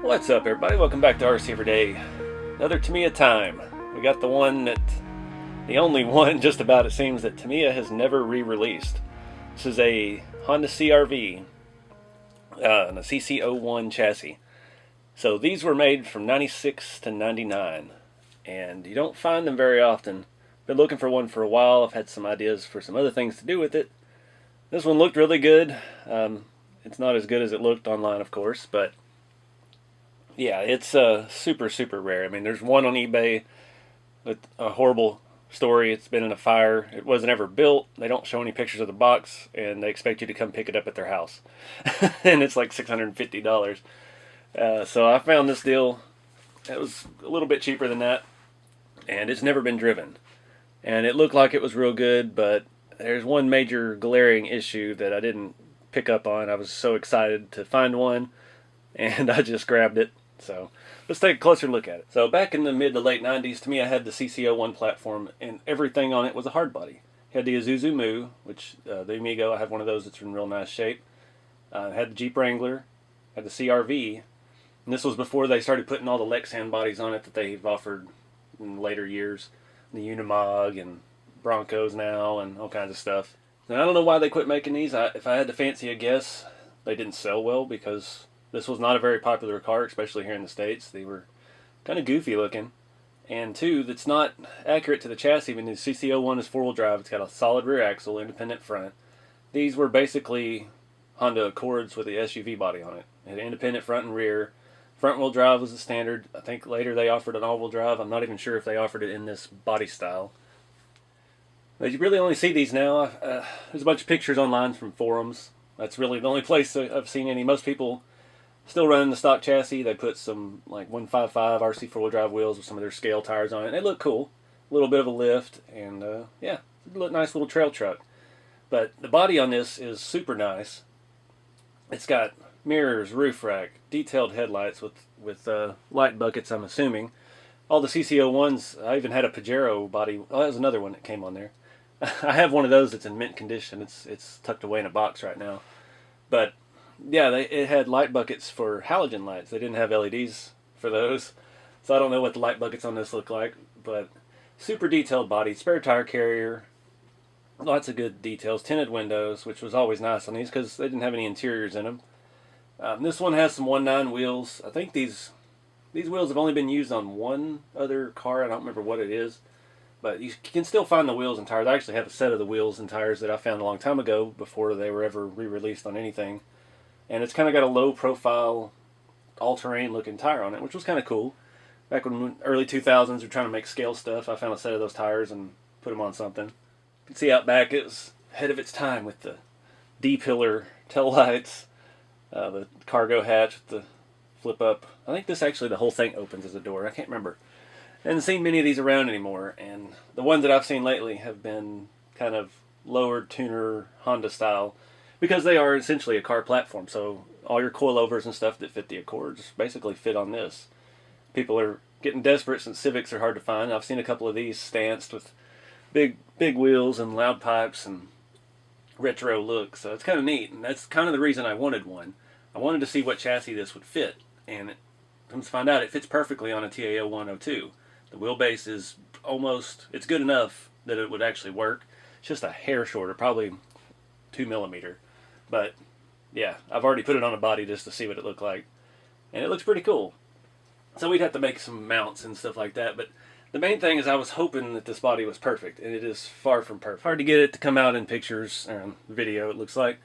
What's up, everybody? Welcome back to RC Everyday. Another Tamiya Time. We got the only one just about, it seems, that Tamiya has never re-released. This is a Honda CR-V and a CC01 chassis. So these were made from 96 to 99, and you don't find them very often. Been looking for one for a while. I've had some ideas for some other things to do with it. This one looked really good. It's not as good as it looked online, of course, but yeah, it's super rare. I mean, there's one on eBay with a horrible story. It's been in a fire. It wasn't ever built. They don't show any pictures of the box, and they expect you to come pick it up at their house. And it's like $650. So I found this deal. It was a little bit cheaper than that, and it's never been driven. And it looked like it was real good, but there's one major glaring issue that I didn't pick up on. I was so excited to find one, and I just grabbed it. So let's take a closer look at it. So back in the mid to late 90s, to me, I had the CC01 platform, and everything on it was a hard body. I had the Isuzu Mu, which the Amigo, I have one of those that's in real nice shape. I had the Jeep Wrangler, had the CR-V, and this was before they started putting all the Lexan bodies on it that they've offered in later years. The Unimog and Broncos now and all kinds of stuff. Now, I don't know why they quit making these. If I had to fancy a guess, they didn't sell well because this was not a very popular car, especially here in the States. They were kind of goofy looking. And two, that's not accurate to the chassis. When the CC01 is four-wheel drive, it's got a solid rear axle, independent front. These were basically Honda Accords with the SUV body on it. It had independent front and rear. Front-wheel drive was the standard. I think later they offered an all-wheel drive. I'm not even sure if they offered it in this body style. But you really only see these now. There's a bunch of pictures online from forums. That's really the only place I've seen any. Most people still running the stock chassis. They put some like 155 RC four-wheel drive wheels with some of their scale tires on it. They look cool. A little bit of a lift, and yeah, it's a nice little trail truck. But the body on this is super nice. It's got mirrors, roof rack, detailed headlights with light buckets, I'm assuming. All the CC01s, I even had a Pajero body. Oh, that was another one that came on there. I have one of those that's in mint condition. It's tucked away in a box right now. But yeah, it had light buckets for halogen lights. They didn't have LEDs for those. So I don't know what the light buckets on this look like. But super detailed body, spare tire carrier, lots of good details, tinted windows, which was always nice on these because they didn't have any interiors in them. This one has some 1.9 wheels. I think these wheels have only been used on one other car. I don't remember what it is. But you can still find the wheels and tires. I actually have a set of the wheels and tires that I found a long time ago before they were ever re-released on anything. And it's kind of got a low-profile, all-terrain looking tire on it, which was kind of cool. Back when early 2000s we were trying to make scale stuff, I found a set of those tires and put them on something. You can see out back it was ahead of its time with the D-pillar tail lights. The cargo hatch with the flip up. I think this actually, the whole thing opens as a door. I can't remember. I haven't seen many of these around anymore, and the ones that I've seen lately have been kind of lower tuner Honda style because they are essentially a car platform. So all your coilovers and stuff that fit the Accords basically fit on this. People are getting desperate since Civics are hard to find. I've seen a couple of these stanced with big wheels and loud pipes and retro look, so it's kind of neat, and that's kind of the reason I wanted one. I wanted to see what chassis this would fit, and comes to find out it fits perfectly on a TAO 102. The wheelbase is it's good enough that it would actually work. It's just a hair shorter, probably 2 millimeter. But yeah, I've already put it on a body just to see what it looked like, and it looks pretty cool. So we'd have to make some mounts and stuff like that, but the main thing is I was hoping that this body was perfect, and it is far from perfect. Hard to get it to come out in pictures and video, it looks like.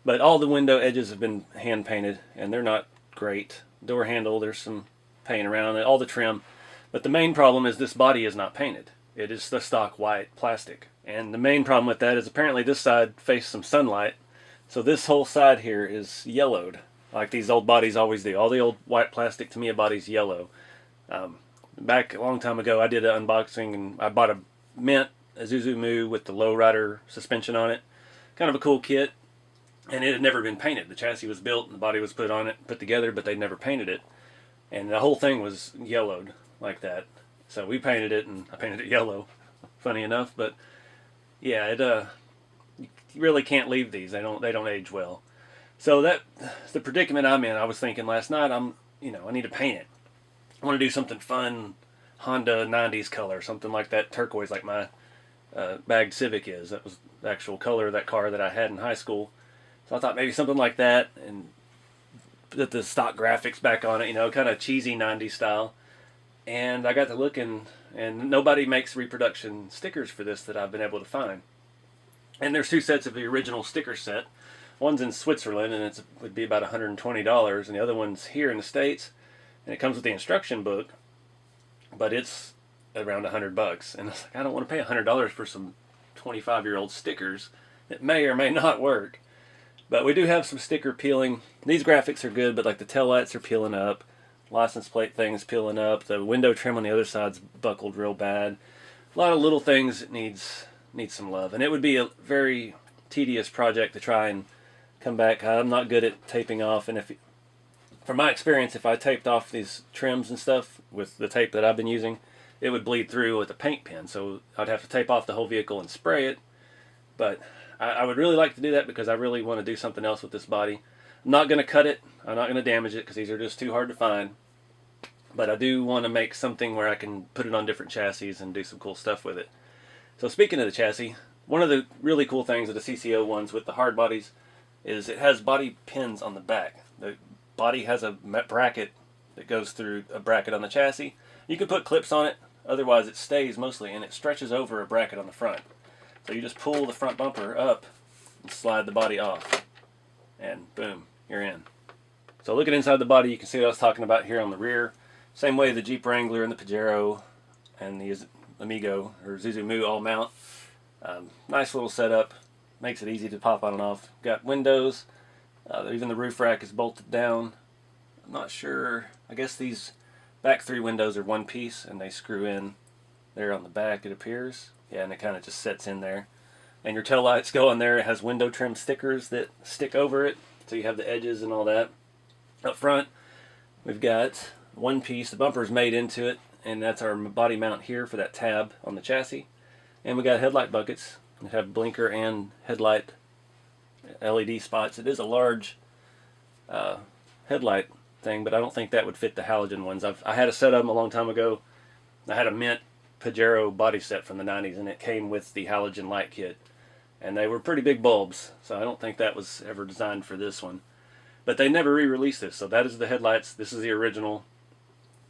But all the window edges have been hand painted, and they're not great. Door handle, there's some paint around it, all the trim. But the main problem is this body is not painted. It is the stock white plastic. And the main problem with that is apparently this side faced some sunlight, so this whole side here is yellowed, like these old bodies always do. All the old white plastic Tamiya bodies yellow. Back a long time ago, I did an unboxing, and I bought a mint Isuzu Mu with the lowrider suspension on it. Kind of a cool kit, and it had never been painted. The chassis was built, and the body was put on it, put together, but they'd never painted it. And the whole thing was yellowed like that. So we painted it, and I painted it yellow, funny enough. But yeah, you really can't leave these. They don't age well. So that's the predicament I'm in. I was thinking last night, I need to paint it. I want to do something fun, Honda 90s color, something like that turquoise, like my bagged Civic is. That was the actual color of that car that I had in high school. So I thought maybe something like that, and put the stock graphics back on it, kind of cheesy 90s style. And I got to looking, and nobody makes reproduction stickers for this that I've been able to find. And there's two sets of the original sticker set. One's in Switzerland, and it would be about $120, and the other one's here in the States, and it comes with the instruction book, but it's around $100. And I was like, I don't want to pay $100 for some 25-year-old stickers. It may or may not work. But we do have some sticker peeling. These graphics are good, but like the taillights are peeling up. License plate thing's peeling up. The window trim on the other side's buckled real bad. A lot of little things that needs some love. And it would be a very tedious project to try and come back. I'm not good at taping off, and from my experience, if I taped off these trims and stuff with the tape that I've been using, it would bleed through with a paint pen. So I'd have to tape off the whole vehicle and spray it. But I would really like to do that because I really want to do something else with this body. I'm not going to cut it. I'm not going to damage it because these are just too hard to find. But I do want to make something where I can put it on different chassis and do some cool stuff with it. So speaking of the chassis, one of the really cool things of the CC01s with the hard bodies is it has body pins on the back. The body has a bracket that goes through a bracket on the chassis. You can put clips on it, otherwise it stays mostly, and it stretches over a bracket on the front. So you just pull the front bumper up and slide the body off, and boom, you're in. So looking inside the body, you can see what I was talking about here on the rear. Same way the Jeep Wrangler and the Pajero and the Amigo or Zuzumu all mount. Nice little setup. Makes it easy to pop on and off. Got windows. Even the roof rack is bolted down. I'm not sure. I guess these back three windows are one piece and they screw in there on the back, it appears. Yeah, and it kind of just sets in there. And your tail lights go on there. It has window trim stickers that stick over it, so you have the edges and all that. Up front, we've got one piece. The bumper's made into it, and that's our body mount here for that tab on the chassis. And we got headlight buckets that have blinker and headlight LED spots. It is a large headlight thing, but I don't think that would fit the halogen ones. I had a set of them a long time ago. I had a mint Pajero body set from the 90s, and it came with the halogen light kit. And they were pretty big bulbs, so I don't think that was ever designed for this one. But they never re-released this, so that is the headlights. This is the original.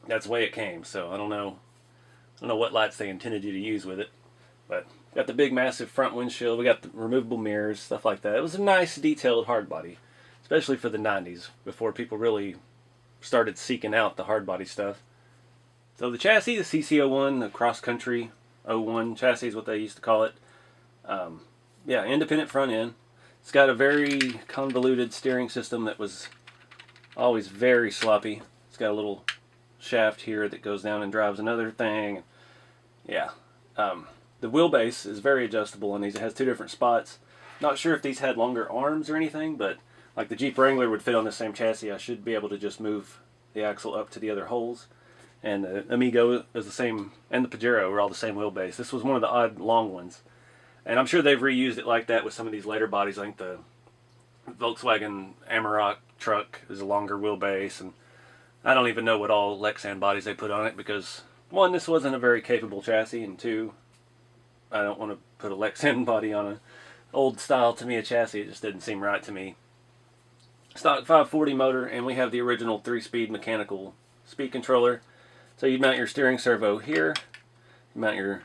That's the way it came, so I don't know what lights they intended you to use with it. But got the big massive front windshield, we got the removable mirrors, stuff like that. It was a nice detailed hard body, especially for the 90s, before people really started seeking out the hard body stuff. So the chassis, the CC01, the cross country 01 chassis is what they used to call it. Yeah, independent front end. It's got a very convoluted steering system that was always very sloppy. It's got a little shaft here that goes down and drives another thing. Yeah. The wheelbase is very adjustable on these. It has two different spots. Not sure if these had longer arms or anything, but like the Jeep Wrangler would fit on the same chassis. I should be able to just move the axle up to the other holes. And the Amigo is the same, and the Pajero were all the same wheelbase. This was one of the odd long ones. And I'm sure they've reused it like that with some of these later bodies. I think the Volkswagen Amarok truck is a longer wheelbase, and I don't even know what all Lexan bodies they put on it because, one, this wasn't a very capable chassis, and two, I don't want to put a Lexan body on an old style Tamiya chassis. It just didn't seem right to me. Stock 540 motor, and we have the original 3-speed mechanical speed controller. So you'd mount your steering servo here, you mount your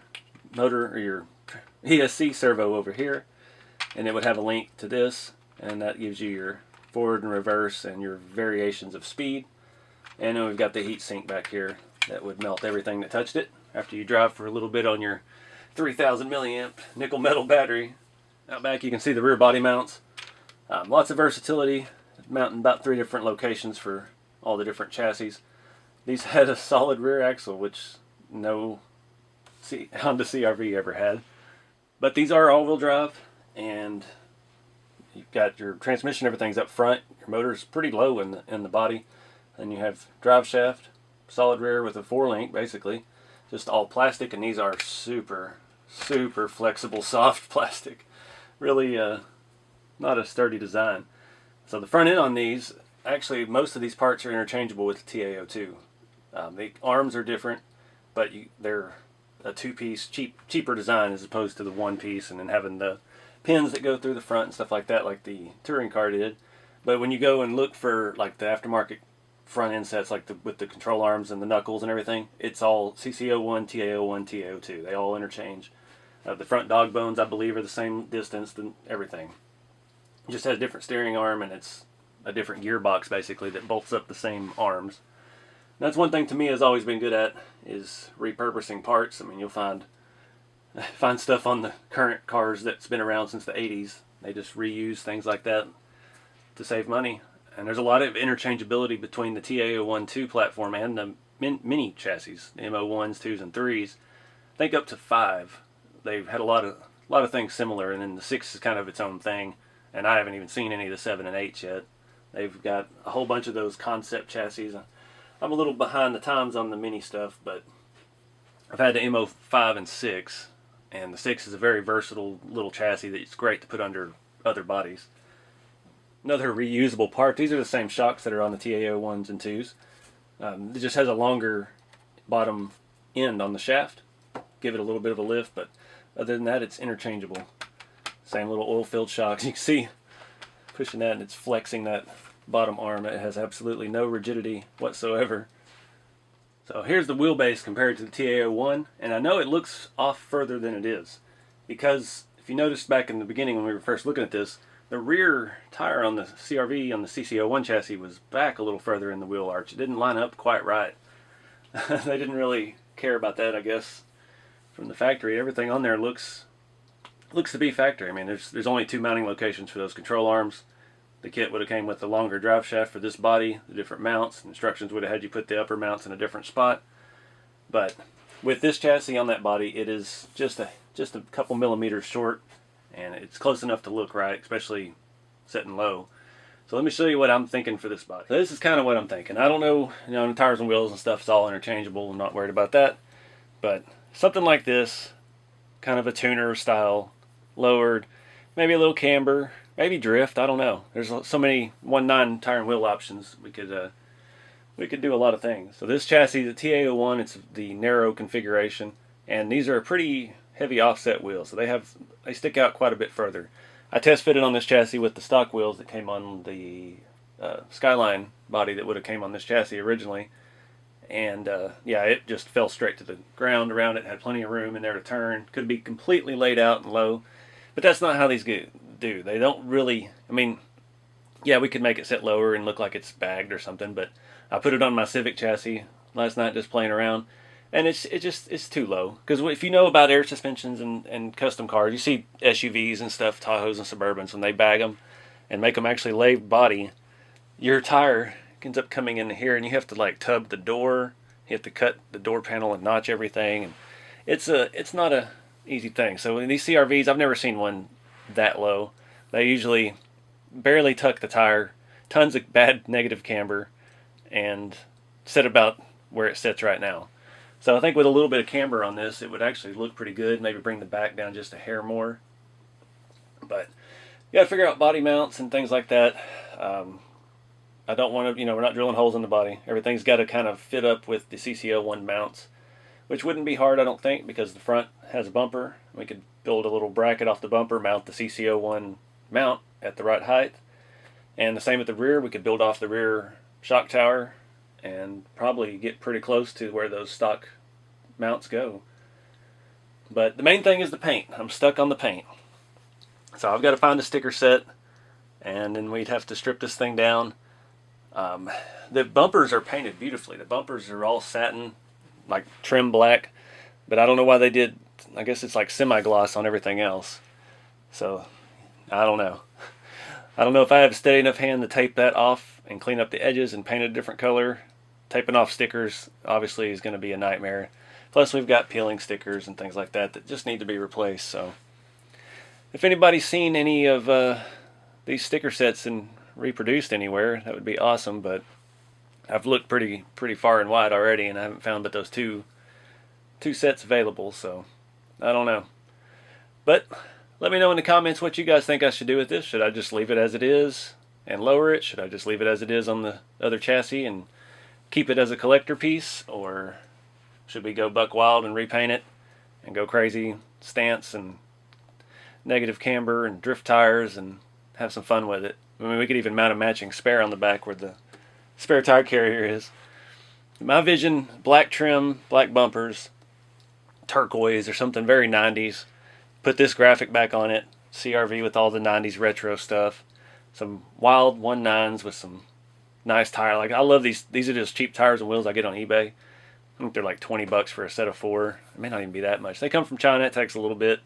motor or your ESC servo over here, and it would have a link to this, and that gives you your forward and reverse and your variations of speed. And then we've got the heat sink back here that would melt everything that touched it after you drive for a little bit on your 3000 milliamp nickel metal battery. Out back you can see the rear body mounts. Lots of versatility, mounting about 3 different locations for all the different chassis. These had a solid rear axle, which no Honda CR-V ever had. But these are all-wheel drive, and you've got your transmission, everything's up front. Your motor's pretty low in the body. And you have drive shaft, solid rear with a 4-link, basically. Just all plastic, and these are super, super flexible, soft plastic. Really not a sturdy design. So the front end on these actually most of these parts are interchangeable with the TAO2. The arms are different, but they're a two-piece, cheaper design as opposed to the one piece, and then having the pins that go through the front and stuff like that, like the touring car did. But when you go and look for like the aftermarket front end sets, like with the control arms and the knuckles and everything, it's all CC01, TAO1, TAO2. They all interchange. The front dog bones, I believe, are the same distance than everything. It just has a different steering arm, and it's a different gearbox basically that bolts up the same arms. And that's one thing Tamiya has always been good at, is repurposing parts. I mean, you'll find stuff on the current cars that's been around since the 80s. They just reuse things like that to save money. And there's a lot of interchangeability between the TAO1 2 platform and the mini chassis, the MO1s, 2s, and 3s. I think up to 5. They've had a lot of things similar, and then the 6 is kind of its own thing. And I haven't even seen any of the 7 and 8s yet. They've got a whole bunch of those concept chassis. I'm a little behind the times on the mini stuff, but I've had the MO5 and 6, and the 6 is a very versatile little chassis that's great to put under other bodies. Another reusable part, these are the same shocks that are on the TAO 1s and 2s. It just has a longer bottom end on the shaft. Give it a little bit of a lift, but other than that, it's interchangeable. Same little oil-filled shocks. You can see pushing that and it's flexing that bottom arm. It has absolutely no rigidity whatsoever. So here's the wheelbase compared to the TAO1, and I know it looks off further than it is, because if you noticed back in the beginning when we were first looking at this, the rear tire on the CR-V on the CC01 chassis was back a little further in the wheel arch. It didn't line up quite right. They didn't really care about that, I guess. From the factory, everything on there looks to be factory. I mean, there's only 2 mounting locations for those control arms. The kit would have came with the longer drive shaft for this body, the different mounts. Instructions would have had you put the upper mounts in a different spot. But with this chassis on that body, it is just a couple millimeters short, and it's close enough to look right, especially setting low. So let me show you what I'm thinking for this body. So this is kind of what I'm thinking. I don't know, the tires and wheels and stuff is all interchangeable. I'm not worried about that. But something like this, kind of a tuner style, lowered, maybe a little camber, maybe drift, I don't know. There's so many 1.9 tire and wheel options. We could do a lot of things. So this chassis, the TAO1, it's the narrow configuration, and these are a pretty heavy offset wheels, so they stick out quite a bit further. I test fitted on this chassis with the stock wheels that came on the Skyline body that would have came on this chassis originally, and yeah, it just fell straight to the ground around it. Had plenty of room in there to turn. Could be completely laid out and low, but that's not how these do. They don't really, I mean, yeah, we could make it sit lower and look like it's bagged or something, but I put it on my Civic chassis last night just playing around, and it's too low. Because if you know about air suspensions and custom cars, you see SUVs and stuff, Tahoes and Suburbans, when they bag them and make them actually lay body, your tire ends up coming in here, and you have to like tub the door, you have to cut the door panel and notch everything, and it's not a easy thing. So in these CRVs, I've never seen one that low. They usually barely tuck the tire, tons of bad negative camber, and sit about where it sits right now. So I think with a little bit of camber on this, it would actually look pretty good. Maybe bring the back down just a hair more. But you got to figure out body mounts and things like that. I don't want to, we're not drilling holes in the body. Everything's got to kind of fit up with the CC01 mounts, which wouldn't be hard, I don't think, because the front has a bumper. We could build a little bracket off the bumper, mount the CC01 mount at the right height. And the same at the rear. We could build off the rear shock tower and probably get pretty close to where those stock mounts go. But the main thing is the paint. I'm stuck on the paint. So I've got to find a sticker set, and then we'd have to strip this thing down. The bumpers are painted beautifully. The bumpers are all satin, like trim black, but I don't know why they did, I guess it's like semi-gloss on everything else. So I don't know. I don't know if I have a steady enough hand to tape that off and clean up the edges and paint it a different color. Taping off stickers obviously is going to be a nightmare. Plus we've got peeling stickers and things like that just need to be replaced. So if anybody's seen any of these sticker sets and reproduced anywhere, that would be awesome. But I've looked pretty far and wide already, and I haven't found but those two sets available. So I don't know. But let me know in the comments what you guys think I should do with this. Should I just leave it as it is? and lower it? Should I just leave it as it is on the other chassis and keep it as a collector piece? Or should we go buck wild and repaint it and go crazy stance and negative camber and drift tires and have some fun with it? I mean, we could even mount a matching spare on the back where the spare tire carrier is. My vision, black trim, black bumpers, turquoise or something very 90s. Put this graphic back on it, CR-V with all the 90s retro stuff. Some wild 1.9s with some nice tire. Like, I love these. These are just cheap tires and wheels I get on eBay. I think they're like 20 bucks for a set of 4. It may not even be that much. They come from China. It takes a little bit,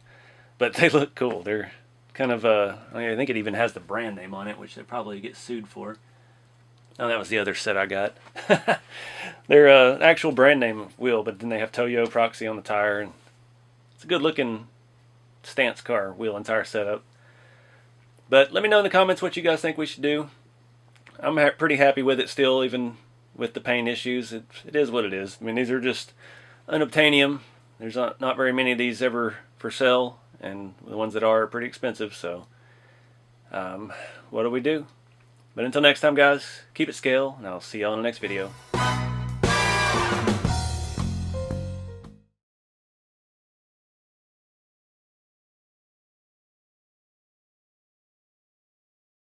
but they look cool. They're kind of, I think it even has the brand name on it, which they probably get sued for. Oh, that was the other set I got. They're an actual brand name wheel, but then they have Toyo Proxy on the tire, and it's a good looking stance car wheel and tire setup. But let me know in the comments what you guys think we should do. I'm pretty happy with it still, even with the paint issues. It is what it is. I mean, these are just unobtainium. There's not very many of these ever for sale, and the ones that are pretty expensive, so what do we do? But until next time, guys, keep it scale, and I'll see y'all in the next video.